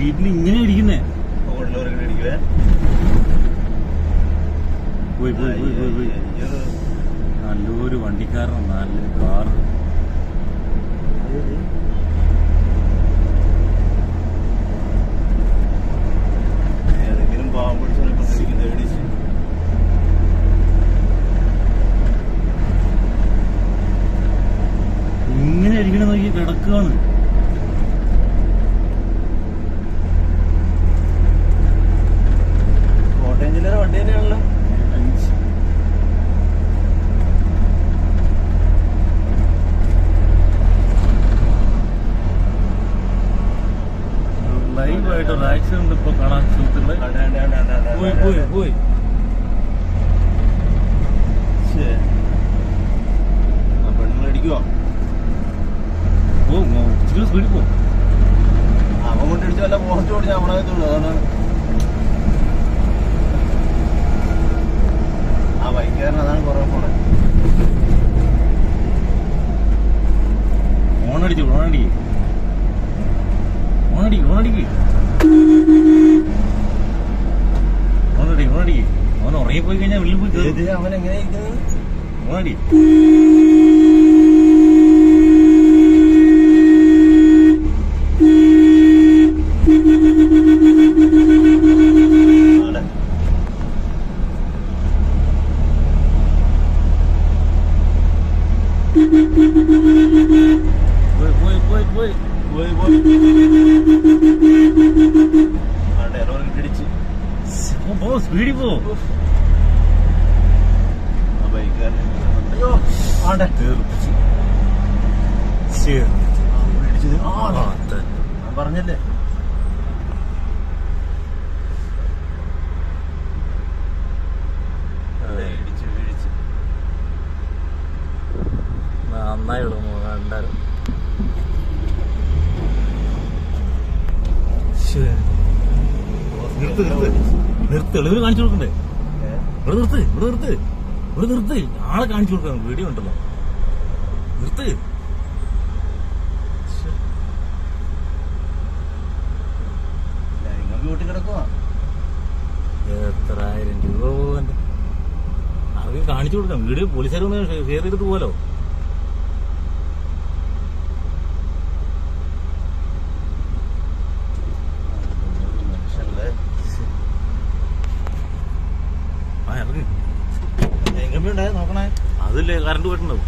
സീറ്റിന് ഇങ്ങനെ ഇരിക്കുന്നേ. പോയി പോയി പോയി പോയി പോയി. നല്ലൊരു വണ്ടിക്കാരൻ, നല്ലൊരു കാറ്. ഏതെങ്കിലും പാവം പിടിച്ചു ഇങ്ങനെ ഇരിക്കണ നോക്കി കിടക്കുകയാണ്. കോട്ടയം ജില്ലയുടെ വണ്ടി തന്നെയാണല്ലോ. ലൈവായിട്ട് ഒരു ആക്സിഡന്റ് ഇപ്പൊ കാണാൻ സുഹൃത്തുക്കളെ. പോയി പോയി പോയി. പെണ്ണുങ്ങളടിക്കുവോ? ഇച്ചിരി സ്പീഡിൽ പോ. അവൻ കൊണ്ടിടിച്ച് വല്ല പോസ്റ്റ് ഓടിച്ച് നമ്മളകത്തുള്ളൂ. അതാണ് ആ ബൈക്കുകാരൻ, അതാണ് കുറവ് പോണേ. ഓണടിക്ക് ഓണടിക്ക് ഓണടിക്ക് ഓണടിക്ക് ഓണടിക്ക് ഓണടിക്ക്. അവൻ ഉറങ്ങിപ്പോയി കഴിഞ്ഞാൽ വെളിയിൽ പോയി കയറി. അവൻ എങ്ങനെ ഇരിക്കുന്നത്? ഓണടി. സ്പീഡിൽ പോ. പറഞ്ഞല്ലേ നന്നായി കണ്ടാലും നിർത്ത് നിർത്ത് നിർത്ത്. എളിവര് കാണിച്ചു കൊടുക്കണ്ടേ? ഇവിടെ നിർത്ത്, ഇവിടെ നിർത്ത്, ഇവിടെ നിർത്ത്. ആളെ കാണിച്ചു കൊടുക്കണം. വീഡിയോ ഉണ്ടല്ലോ. നിർത്ത്. എത്ര 1000 രൂപ പോകണ്ട. ആർക്കും കാണിച്ചു കൊടുക്കാം. വീഡിയോ പോലീസുകാരൊന്ന് ഷെയർ ചെയ്തിട്ട് പോലോ. നോക്കണേ, അതല്ലേ കറണ്ട് പോയിട്ടുണ്ടാവും.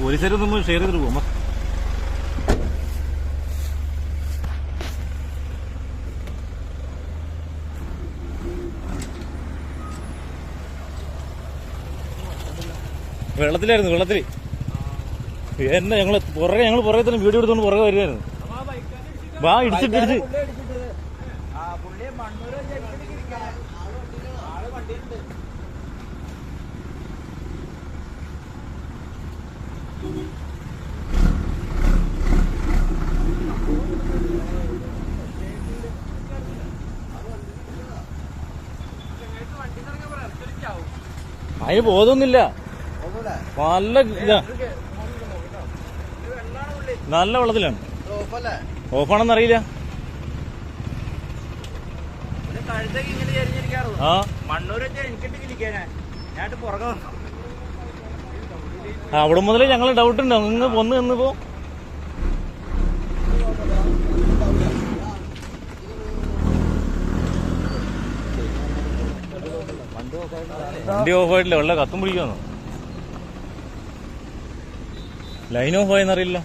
പോലീസുകാരൊന്നും ഷെയർ ചെയ്തിട്ട് പോകാം. വെള്ളത്തിലായിരുന്നു, വെള്ളത്തിൽ എന്നെ ഞങ്ങൾ പുറകെ തന്നെ വീഡിയോ എടുത്തോണ്ട് പുറകെ വരുമായിരുന്നു. വാ ഇടിച്ചിട്ടിടിച്ച്. അതിന് ബോധമൊന്നുമില്ല. നല്ല ഇതാ, നല്ല വെള്ളത്തിലാണ്. ഓഫാണെന്ന് അറിയില്ല. ആ അവിടെ മുതലേ ഞങ്ങൾ ഡൗട്ട് ഉണ്ടോ? ഇന്ന് ഒന്ന് നിന്നിപ്പോ വണ്ടി ഓഫായിട്ടില്ല. വെള്ളം കത്തും പിടിക്കുമെന്നോ? Line of ആയെന്നറിയില്ല.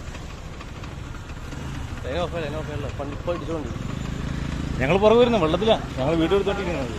ഞങ്ങൾ പുറകെ വരുന്നു, വെള്ളത്തിലാണ്. ഞങ്ങൾ വീഡിയോ എടുത്തോണ്ടിരിക്കുന്നത്.